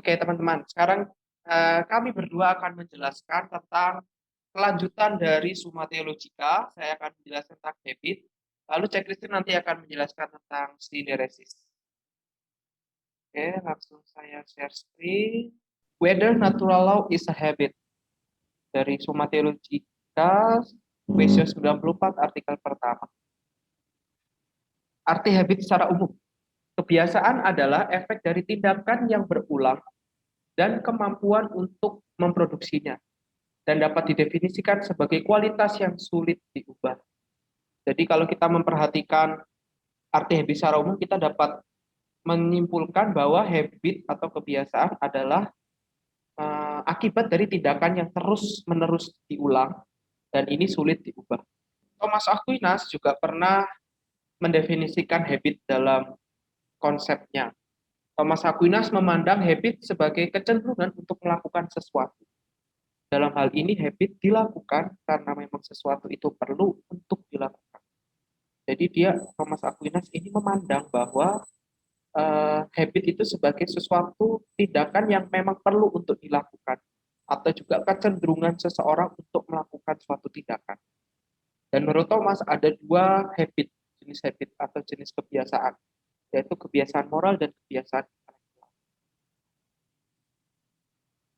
Oke, teman-teman. Sekarang kami berdua akan menjelaskan tentang kelanjutan dari Summa Theologica. Saya akan menjelaskan tentang habit. Lalu Cek Christine nanti akan menjelaskan tentang syneresis. Oke, langsung saya share screen. Whether natural law is a habit. Dari Summa Theologica, question 94, artikel pertama. Arti habit secara umum. Kebiasaan adalah efek dari tindakan yang berulang dan kemampuan untuk memproduksinya, dan dapat didefinisikan sebagai kualitas yang sulit diubah. Jadi kalau kita memperhatikan arti habit secara umum, kita dapat menyimpulkan bahwa habit atau kebiasaan adalah akibat dari tindakan yang terus-menerus diulang, dan ini sulit diubah. Thomas Aquinas juga pernah mendefinisikan habit dalam konsepnya. Thomas Aquinas memandang habit sebagai kecenderungan untuk melakukan sesuatu. Dalam hal ini habit dilakukan karena memang sesuatu itu perlu untuk dilakukan. Jadi Thomas Aquinas ini memandang bahwa habit itu sebagai sesuatu tindakan yang memang perlu untuk dilakukan, atau juga kecenderungan seseorang untuk melakukan suatu tindakan. Dan menurut Thomas ada dua habit, jenis habit atau jenis kebiasaan, yaitu kebiasaan moral dan kebiasaan intelektual.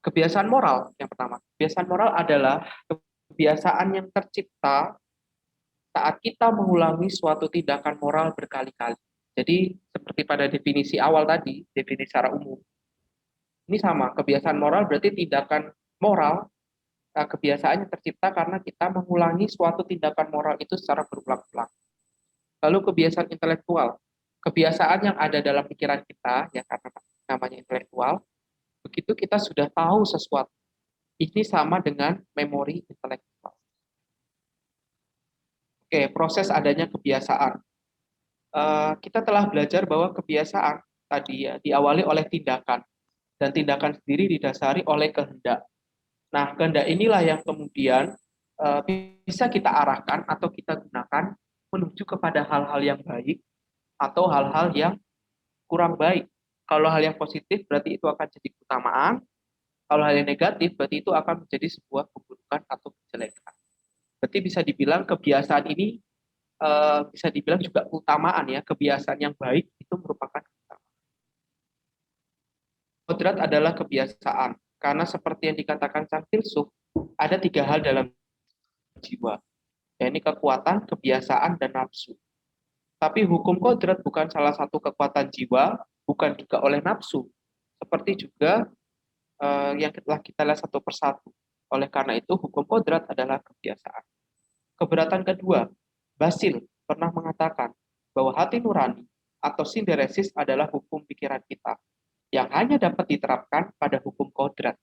Kebiasaan moral yang pertama. Kebiasaan moral adalah kebiasaan yang tercipta saat kita mengulangi suatu tindakan moral berkali-kali. Jadi seperti pada definisi awal tadi, definisi secara umum. Ini sama, kebiasaan moral berarti tindakan moral, kebiasaan yang tercipta karena kita mengulangi suatu tindakan moral itu secara berulang-ulang. Lalu kebiasaan intelektual, kebiasaan yang ada dalam pikiran kita, ya karena namanya intelektual, begitu kita sudah tahu sesuatu. Ini sama dengan memori intelektual. Oke, proses adanya kebiasaan. Kita telah belajar bahwa kebiasaan tadi ya diawali oleh tindakan, dan tindakan sendiri didasari oleh kehendak. Nah, kehendak inilah yang kemudian bisa kita arahkan atau kita gunakan menuju kepada hal-hal yang baik atau hal-hal yang kurang baik. Kalau hal yang positif berarti itu akan jadi keutamaan, kalau hal yang negatif berarti itu akan menjadi sebuah keburukan atau kejelekan. Berarti bisa dibilang kebiasaan ini bisa dibilang juga keutamaan ya, kebiasaan yang baik itu merupakan keutamaan. Kodrat adalah kebiasaan, karena seperti yang dikatakan sang filsuf, ada tiga hal dalam jiwa, yaitu kekuatan, kebiasaan, dan nafsu. Tapi hukum kodrat bukan salah satu kekuatan jiwa, bukan juga oleh nafsu, seperti juga yang telah kita lihat satu persatu. Oleh karena itu, hukum kodrat adalah kebiasaan. Keberatan kedua, Basil pernah mengatakan bahwa hati nurani atau sinderesis adalah hukum pikiran kita yang hanya dapat diterapkan pada hukum kodrat.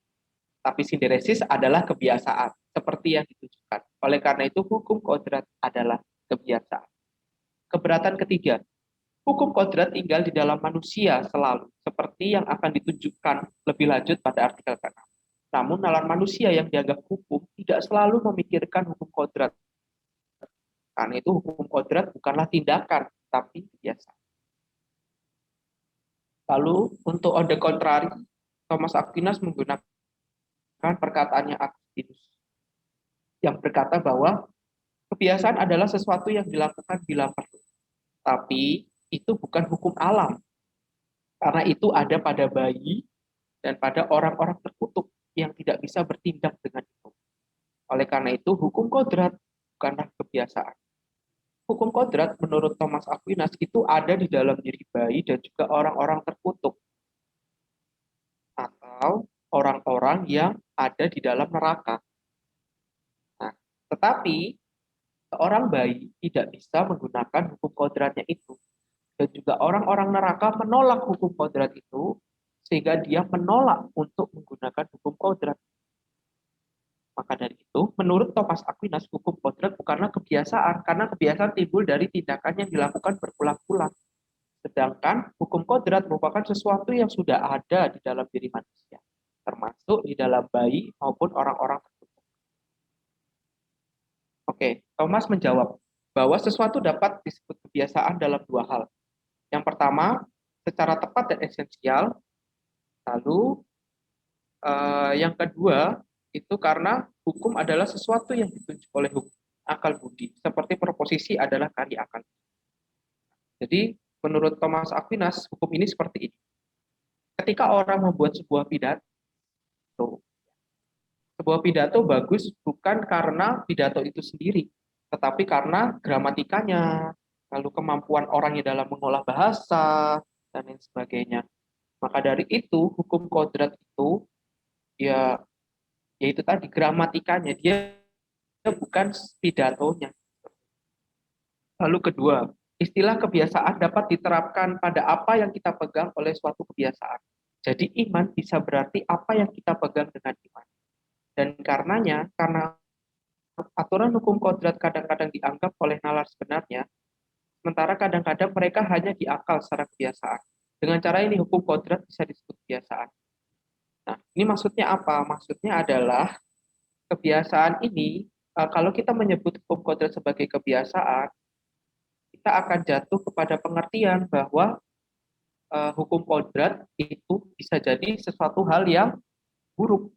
Tapi sinderesis adalah kebiasaan, seperti yang ditunjukkan. Oleh karena itu, hukum kodrat adalah kebiasaan. Keberatan ketiga, hukum kodrat tinggal di dalam manusia selalu, seperti yang akan ditunjukkan lebih lanjut pada artikel ke-6. Namun, nalar manusia yang dianggap hukum tidak selalu memikirkan hukum kodrat. Karena itu hukum kodrat bukanlah tindakan, tapi kebiasaan. Lalu untuk on the contrary, Thomas Aquinas menggunakan perkataannya Agustinus yang berkata bahwa kebiasaan adalah sesuatu yang dilakukan bila perlu. Tapi itu bukan hukum alam. Karena itu ada pada bayi dan pada orang-orang terkutuk yang tidak bisa bertindak dengan itu. Oleh karena itu, hukum kodrat bukanlah kebiasaan. Hukum kodrat menurut Thomas Aquinas itu ada di dalam diri bayi dan juga orang-orang terkutuk, atau orang-orang yang ada di dalam neraka. Nah, tetapi seorang bayi tidak bisa menggunakan hukum kodratnya itu. Dan juga orang-orang neraka menolak hukum kodrat itu, sehingga dia menolak untuk menggunakan hukum kodrat. Maka dari itu, menurut Thomas Aquinas, hukum kodrat bukanlah kebiasaan, karena kebiasaan timbul dari tindakan yang dilakukan berulang-ulang. Sedangkan hukum kodrat merupakan sesuatu yang sudah ada di dalam diri manusia, termasuk di dalam bayi maupun orang-orang tertentu. Oke, Thomas menjawab bahwa sesuatu dapat disebut kebiasaan dalam dua hal. Yang pertama, secara tepat dan esensial, lalu Yang kedua, itu karena hukum adalah sesuatu yang ditunjuk oleh akal budi, seperti proposisi adalah karya akal. Jadi, menurut Thomas Aquinas, hukum ini seperti ini. Ketika orang membuat sebuah pidato bagus bukan karena pidato itu sendiri, tetapi karena gramatikanya, lalu kemampuan orangnya dalam mengolah bahasa, dan lain sebagainya. Maka dari itu, hukum kodrat itu, ya, yaitu tadi gramatikanya, dia bukan pidatonya. Lalu kedua, istilah kebiasaan dapat diterapkan pada apa yang kita pegang oleh suatu kebiasaan. Jadi iman bisa berarti apa yang kita pegang dengan iman. Dan karena aturan hukum kodrat kadang-kadang dianggap oleh nalar sebenarnya, sementara kadang-kadang mereka hanya diakal secara kebiasaan. Dengan cara ini hukum kodrat bisa disebut kebiasaan. Nah, ini maksudnya apa? Maksudnya adalah kebiasaan ini, kalau kita menyebut hukum kodrat sebagai kebiasaan, kita akan jatuh kepada pengertian bahwa hukum kodrat itu bisa jadi sesuatu hal yang buruk.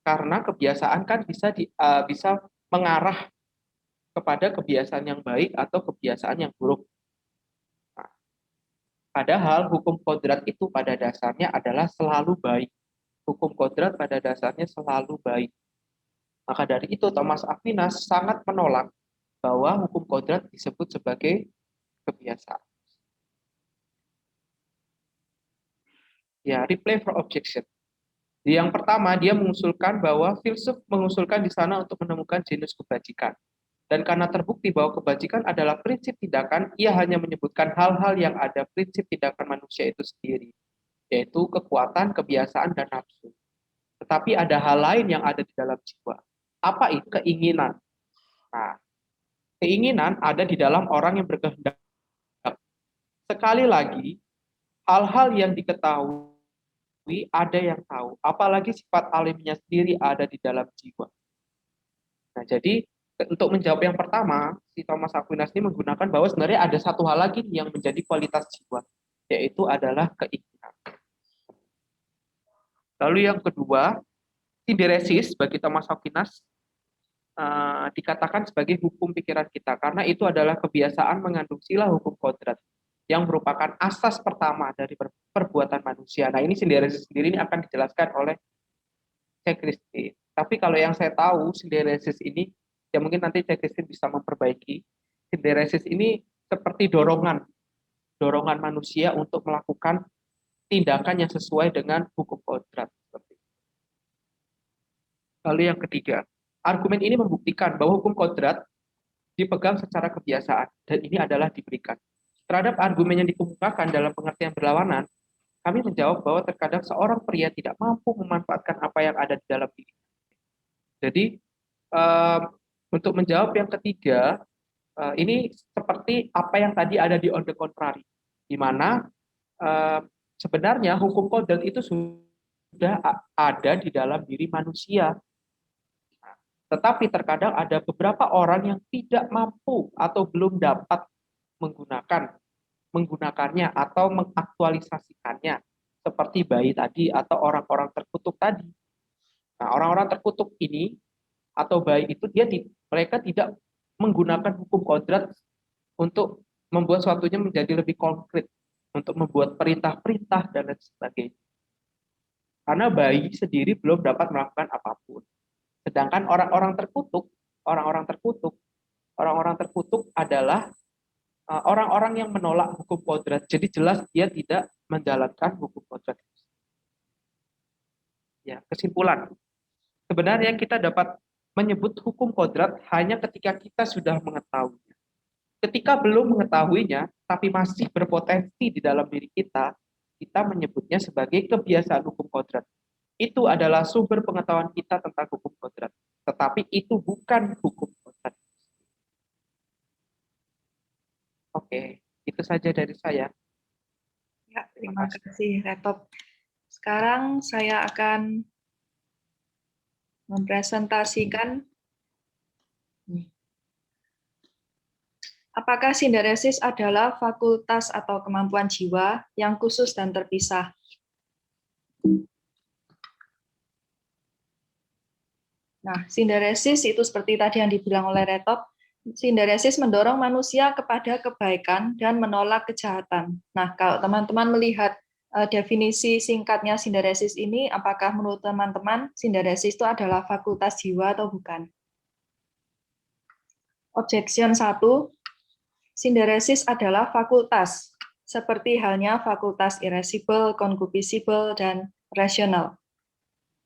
Karena kebiasaan kan bisa mengarah kepada kebiasaan yang baik atau kebiasaan yang buruk. Nah, padahal hukum kodrat itu pada dasarnya adalah selalu baik. Hukum kodrat pada dasarnya selalu baik. Maka dari itu Thomas Aquinas sangat menolak bahwa hukum kodrat disebut sebagai kebiasaan. Ya, reply for objection. Yang pertama, dia mengusulkan bahwa filsuf mengusulkan di sana untuk menemukan genus kebajikan. Dan karena terbukti bahwa kebajikan adalah prinsip tindakan, ia hanya menyebutkan hal-hal yang ada prinsip tindakan manusia itu sendiri, yaitu kekuatan, kebiasaan, dan nafsu. Tetapi ada hal lain yang ada di dalam jiwa. Apa itu? Keinginan. Nah, keinginan ada di dalam orang yang berkehendak. Sekali lagi, hal-hal yang diketahui ada yang tahu, apalagi sifat alimnya sendiri ada di dalam jiwa. Nah, jadi untuk menjawab yang pertama, si Thomas Aquinas ini menggunakan bahwa sebenarnya ada satu hal lagi yang menjadi kualitas jiwa, yaitu adalah keinginan. Lalu yang kedua, sinderesis bagi Thomas Aquinas dikatakan sebagai hukum pikiran kita, karena itu adalah kebiasaan mengandung sila hukum kodrat yang merupakan asas pertama dari perbuatan manusia. Nah, ini sinderesis sendiri ini akan dijelaskan oleh Cek Christine. Tapi kalau yang saya tahu, sinderesis ini, ya mungkin nanti Cek Christine bisa memperbaiki. Sinderesis ini seperti dorongan manusia untuk melakukan tindakan yang sesuai dengan hukum kodrat. Lalu yang ketiga, argumen ini membuktikan bahwa hukum kodrat dipegang secara kebiasaan, dan ini adalah diberikan. Terhadap argumen yang dikemukakan dalam pengertian berlawanan, kami menjawab bahwa terkadang seorang pria tidak mampu memanfaatkan apa yang ada di dalam diri. Jadi, untuk menjawab yang ketiga, ini seperti apa yang tadi ada di on the contrary, di mana sebenarnya hukum kodrat itu sudah ada di dalam diri manusia. Tetapi terkadang ada beberapa orang yang tidak mampu atau belum dapat menggunakannya atau mengaktualisasikannya, seperti bayi tadi atau orang-orang terkutuk tadi. Nah, orang-orang terkutuk ini atau bayi itu mereka tidak menggunakan hukum kodrat untuk membuat suatunya menjadi lebih konkret, untuk membuat perintah-perintah dan lain sebagainya. Karena bayi sendiri belum dapat melakukan apapun. Sedangkan orang-orang terkutuk adalah orang-orang yang menolak hukum kodrat. Jadi jelas dia tidak menjalankan hukum kodrat. Ya, kesimpulan. Sebenarnya kita dapat menyebut hukum kodrat hanya ketika kita sudah mengetahuinya. Ketika belum mengetahuinya, tapi masih berpotensi di dalam diri kita, kita menyebutnya sebagai kebiasaan hukum kodrat. Itu adalah sumber pengetahuan kita tentang hukum kodrat. Tetapi itu bukan hukum kodrat. Oke, itu saja dari saya. Ya, terima kasih, Retop. Sekarang saya akan mempresentasikan apakah sinderesis adalah fakultas atau kemampuan jiwa yang khusus dan terpisah. Nah, sinderesis itu seperti tadi yang dibilang oleh Retop, sinderesis mendorong manusia kepada kebaikan dan menolak kejahatan. Nah, kalau teman-teman melihat definisi singkatnya sinderesis ini, apakah menurut teman-teman sinderesis itu adalah fakultas jiwa atau bukan? Objection 1, sinderesis adalah fakultas, seperti halnya fakultas irascible, concupiscible, dan rasional.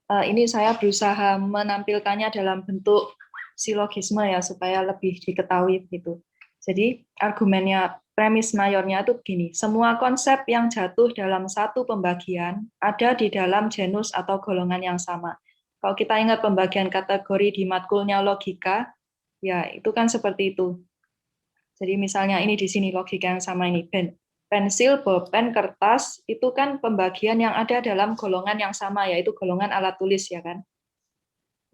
Ini saya berusaha menampilkannya dalam bentuk silogisme ya, supaya lebih diketahui begitu. Jadi argumennya, premis mayornya itu begini, semua konsep yang jatuh dalam satu pembagian ada di dalam genus atau golongan yang sama. Kalau kita ingat pembagian kategori di matkulnya logika, ya itu kan seperti itu. Jadi misalnya ini di sini logika yang sama ini, pensil, bolpen, kertas, itu kan pembagian yang ada dalam golongan yang sama, yaitu golongan alat tulis, ya kan?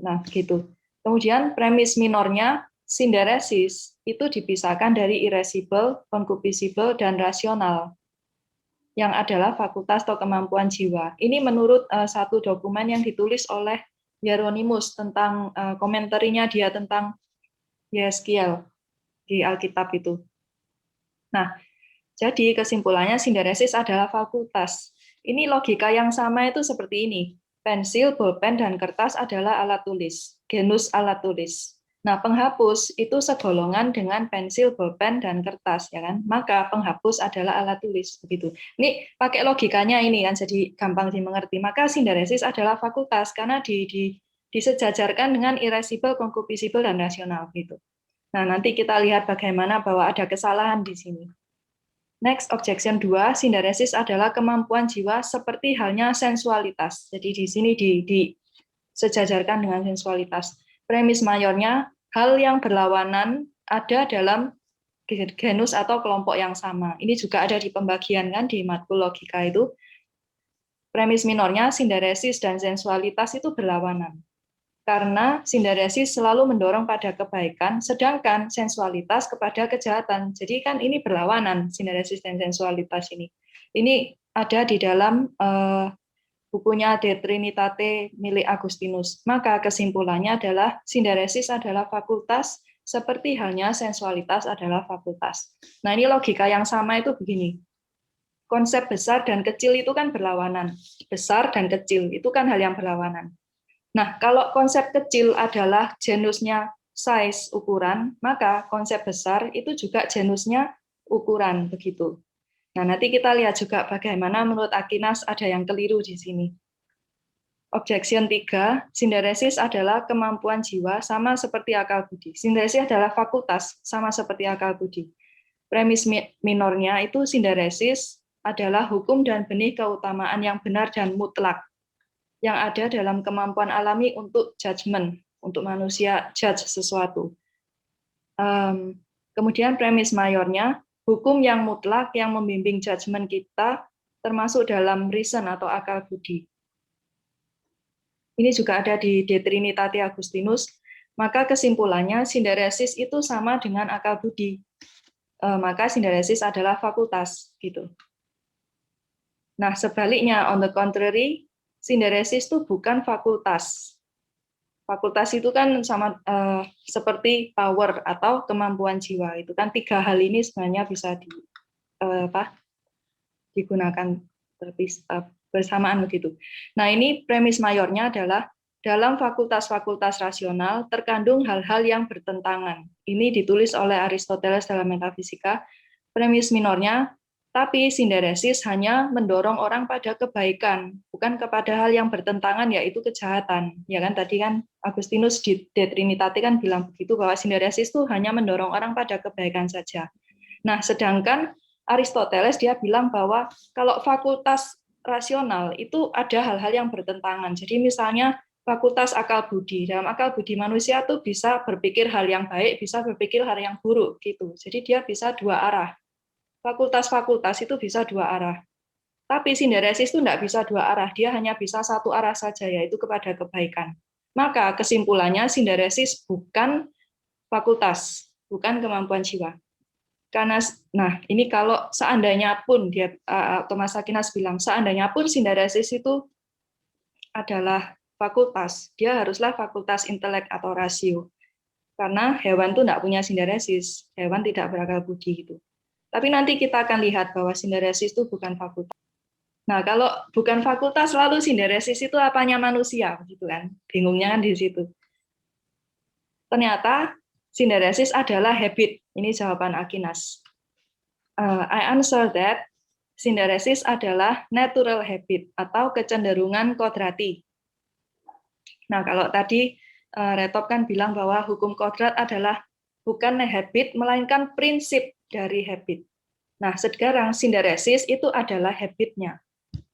Nah, begitu. Kemudian premis minornya, sinderesis, itu dipisahkan dari irascible, concupiscible, dan rasional, yang adalah fakultas atau kemampuan jiwa. Ini menurut satu dokumen yang ditulis oleh Hieronymus tentang komentarinya dia tentang Yeskiel di Alkitab itu. Nah, jadi kesimpulannya sinderesis adalah fakultas. Ini logika yang sama itu seperti ini. Pensil, bolpen, dan kertas adalah alat tulis, genus alat tulis. Nah, penghapus itu segolongan dengan pensil, bolpen, dan kertas, ya kan? Maka penghapus adalah alat tulis, begitu. Ini pakai logikanya ini kan, jadi gampang dimengerti. Maka sinderesis adalah fakultas karena disejajarkan dengan irascible, concupiscible, dan rasional, gitu. Nah, nanti kita lihat bagaimana bahwa ada kesalahan di sini. Next, objection 2, sinderesis adalah kemampuan jiwa seperti halnya sensualitas. Jadi di sini disejajarkan dengan sensualitas. Premis mayornya, hal yang berlawanan ada dalam genus atau kelompok yang sama. Ini juga ada di pembagian kan di matkul logika itu. Premis minornya, sinderesis dan sensualitas itu berlawanan. Karena sinderesis selalu mendorong pada kebaikan, sedangkan sensualitas kepada kejahatan. Jadi kan ini berlawanan, sinderesis dan sensualitas ini. Ini ada di dalam bukunya De Trinitate milik Agustinus. Maka kesimpulannya adalah sinderesis adalah fakultas, seperti halnya sensualitas adalah fakultas. Nah, ini logika yang sama itu begini. Konsep besar dan kecil itu kan berlawanan. Besar dan kecil itu kan hal yang berlawanan. Nah, kalau konsep kecil adalah genusnya size, ukuran, maka konsep besar itu juga genusnya ukuran, begitu. Nah, nanti kita lihat juga bagaimana menurut Aquinas ada yang keliru di sini. Objection 3, sinderesis adalah kemampuan jiwa sama seperti akal budi. Sinderesis adalah fakultas sama seperti akal budi. Premis minornya itu sinderesis adalah hukum dan benih keutamaan yang benar dan mutlak yang ada dalam kemampuan alami untuk judgment, untuk manusia judge sesuatu. Kemudian premis mayornya, hukum yang mutlak yang membimbing judgment kita, termasuk dalam reason atau akal budi. Ini juga ada di De Trinitate Agustinus, maka kesimpulannya sinderesis itu sama dengan akal budi. Maka sinderesis adalah fakultas, gitu. Nah, sebaliknya, on the contrary, sinderesis itu bukan fakultas. Fakultas itu kan sama seperti power atau kemampuan jiwa. Itu kan tiga hal ini sebenarnya bisa digunakan bersamaan begitu. Nah, ini premis mayornya adalah dalam fakultas-fakultas rasional terkandung hal-hal yang bertentangan. Ini ditulis oleh Aristoteles dalam Metafisika. Premis minornya, tapi sinderesis hanya mendorong orang pada kebaikan, bukan kepada hal yang bertentangan, yaitu kejahatan. Ya kan tadi kan Agustinus di De Trinitate kan bilang begitu, bahwa sinderesis itu hanya mendorong orang pada kebaikan saja. Nah, sedangkan Aristoteles dia bilang bahwa kalau fakultas rasional itu ada hal-hal yang bertentangan. Jadi misalnya fakultas akal budi, dalam akal budi manusia tuh bisa berpikir hal yang baik, bisa berpikir hal yang buruk gitu. Jadi dia bisa dua arah. Fakultas-fakultas itu bisa dua arah. Tapi sinderesis itu tidak bisa dua arah, dia hanya bisa satu arah saja, yaitu kepada kebaikan. Maka kesimpulannya sinderesis bukan fakultas, bukan kemampuan jiwa. Karena, nah ini kalau seandainya pun, Thomas Aquinas bilang, seandainya pun sinderesis itu adalah fakultas, dia haruslah fakultas intelek atau rasio. Karena hewan itu tidak punya sinderesis, hewan tidak berakal budi gitu. Tapi nanti kita akan lihat bahwa sinderesis itu bukan fakultas. Nah, kalau bukan fakultas lalu sinderesis itu apanya manusia, gitu kan? Bingungnya kan di situ. Ternyata sinderesis adalah habit. Ini jawaban Aquinas. I answer that sinderesis adalah natural habit atau kecenderungan kodrati. Nah, kalau tadi Retop kan bilang bahwa hukum kodrat adalah bukan habit, melainkan prinsip dari habit. Nah, sekarang sinderesis itu adalah habitnya.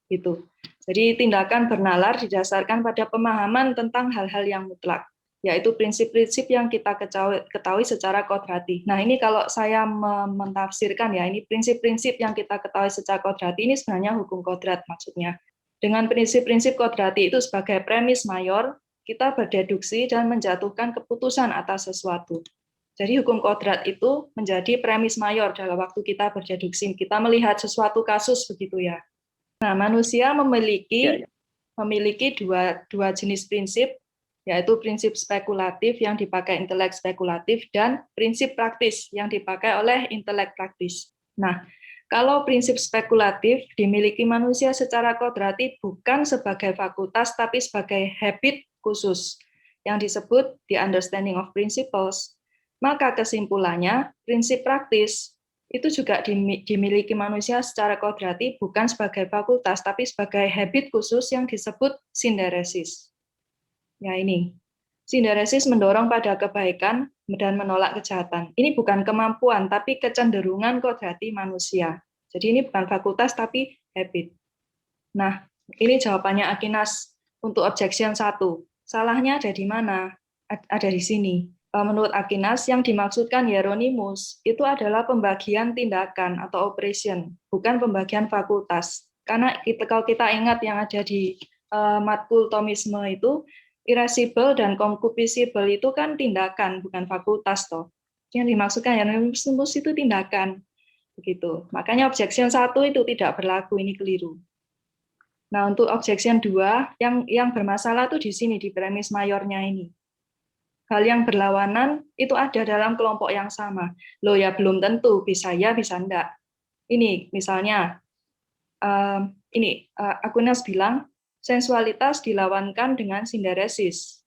Gitu. Jadi tindakan bernalar didasarkan pada pemahaman tentang hal-hal yang mutlak, yaitu prinsip-prinsip yang kita ketahui secara kodrati. Nah, ini kalau saya mentafsirkan ya, ini prinsip-prinsip yang kita ketahui secara kodrati, ini sebenarnya hukum kodrat maksudnya. Dengan prinsip-prinsip kodrati itu sebagai premis mayor, kita berdeduksi dan menjatuhkan keputusan atas sesuatu. Jadi hukum kodrat itu menjadi premis mayor dalam waktu kita berdeduksi. Kita melihat sesuatu kasus begitu ya. Nah, manusia memiliki dua jenis prinsip, yaitu prinsip spekulatif yang dipakai intelek spekulatif dan prinsip praktis yang dipakai oleh intelek praktis. Nah, kalau prinsip spekulatif dimiliki manusia secara kodrati bukan sebagai fakultas tapi sebagai habit khusus yang disebut the understanding of principles, maka kesimpulannya prinsip praktis itu juga dimiliki manusia secara kodrati bukan sebagai fakultas tapi sebagai habit khusus yang disebut sinderesis. Ya ini, sinderesis mendorong pada kebaikan dan menolak kejahatan. Ini bukan kemampuan tapi kecenderungan kodrati manusia. Jadi ini bukan fakultas tapi habit. Nah, ini jawabannya Aquinas untuk objection 1. Salahnya ada di mana? Ada di sini. Menurut Aquinas, yang dimaksudkan Hieronymus itu adalah pembagian tindakan atau operation, bukan pembagian fakultas. Karena kalau kita ingat yang ada di matkul Thomisme itu, irascible dan concupiscible itu kan tindakan, bukan fakultas toh. Yang dimaksudkan Hieronymus itu tindakan. Begitu. Makanya objection 1 itu tidak berlaku, ini keliru. Nah, untuk objection 2, yang bermasalah tuh di sini, di premis mayornya ini. Hal yang berlawanan itu ada dalam kelompok yang sama. Loh ya belum tentu, bisa ya, bisa enggak. Ini misalnya, Aquinas bilang, sensualitas dilawankan dengan sinderesis,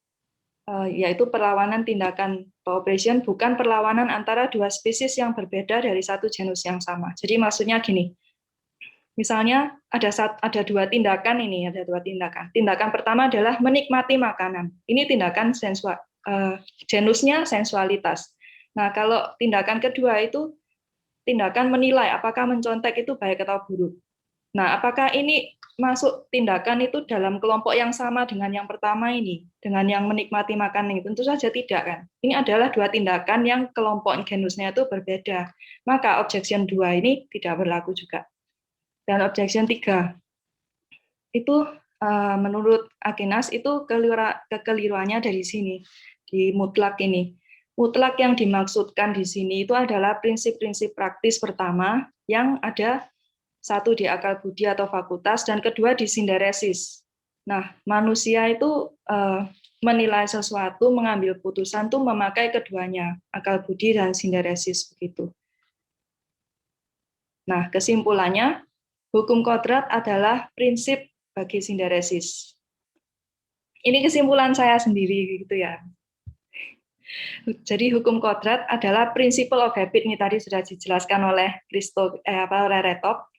yaitu perlawanan tindakan operation, bukan perlawanan antara dua spesies yang berbeda dari satu genus yang sama. Jadi maksudnya gini, misalnya ada dua tindakan ini, ada dua tindakan. Tindakan pertama adalah menikmati makanan. Ini tindakan sensual, genusnya sensualitas. Nah, kalau tindakan kedua itu tindakan menilai apakah mencontek itu baik atau buruk. Nah, apakah ini masuk tindakan itu dalam kelompok yang sama dengan yang pertama ini, dengan yang menikmati makanan itu? Tentu saja tidak kan. Ini adalah dua tindakan yang kelompok genusnya itu berbeda. Maka objection 2 ini tidak berlaku juga. Dan objection 3 itu menurut Aquinas itu kekeliruannya dari sini, di mutlak ini. Mutlak yang dimaksudkan di sini itu adalah prinsip-prinsip praktis pertama yang ada satu di akal budi atau fakultas dan kedua di sinderesis. Nah, manusia itu menilai sesuatu, mengambil putusan itu memakai keduanya, akal budi dan sinderesis begitu. Nah, kesimpulannya hukum kodrat adalah prinsip bagi sinderesis. Ini kesimpulan saya sendiri gitu ya. Jadi hukum kodrat adalah principle of habit, ini tadi sudah dijelaskan oleh Retop.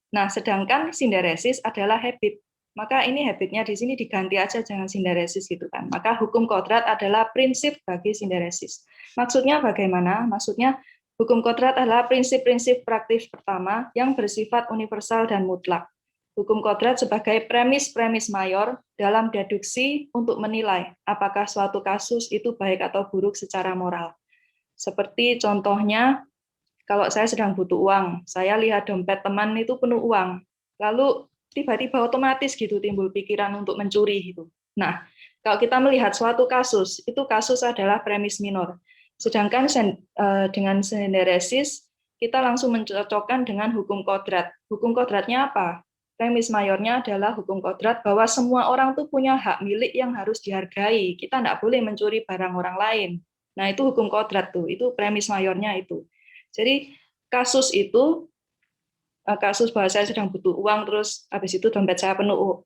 Nah, sedangkan sinderesis adalah habit. Maka ini habitnya di sini diganti aja jangan sinderesis gitu kan. Maka hukum kodrat adalah prinsip bagi sinderesis. Maksudnya bagaimana? Maksudnya hukum kodrat adalah prinsip-prinsip praktis pertama yang bersifat universal dan mutlak. Hukum kodrat sebagai premis-premis mayor dalam deduksi untuk menilai apakah suatu kasus itu baik atau buruk secara moral. Seperti contohnya, kalau saya sedang butuh uang, saya lihat dompet teman itu penuh uang, lalu tiba-tiba otomatis gitu timbul pikiran untuk mencuri gitu. Nah, kalau kita melihat suatu kasus, itu kasus adalah premis minor. Sedangkan dengan sinderesis, kita langsung mencocokkan dengan hukum kodrat. Hukum kodratnya apa? premis mayornya adalah hukum kodrat bahwa semua orang tuh punya hak milik yang harus dihargai. Kita tidak boleh mencuri barang orang lain. Nah, itu hukum kodrat tuh, itu premis mayornya itu. Jadi kasus itu, kasus bahwa saya sedang butuh uang, terus habis itu dompet saya penuh,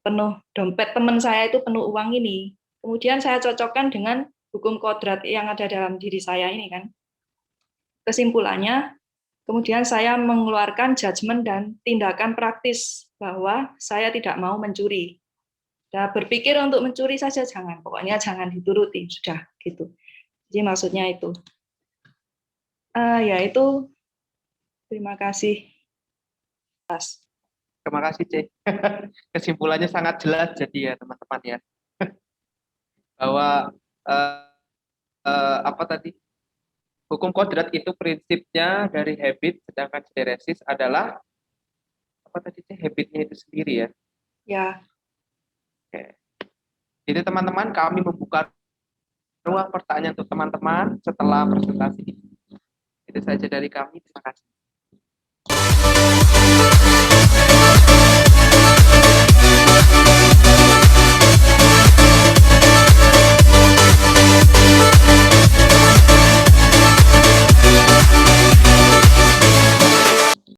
dompet teman saya itu penuh uang ini. Kemudian saya cocokkan dengan hukum kodrat yang ada dalam diri saya ini kan. Kesimpulannya, kemudian saya mengeluarkan judgement dan tindakan praktis bahwa saya tidak mau mencuri. Nah, berpikir untuk mencuri saja jangan, pokoknya jangan dituruti, sudah gitu. Jadi maksudnya itu. Ya itu, terima kasih. Terima kasih, C. Kesimpulannya sangat jelas jadi ya, teman-teman ya. Bahwa apa tadi? Hukum kodrat itu prinsipnya dari habit, sedangkan stereosis adalah apa tadi, C? Habitnya itu sendiri ya. Ya. Oke. Jadi teman-teman, kami membuka ruang pertanyaan untuk teman-teman setelah presentasi ini. Itu saja dari kami. Terima kasih.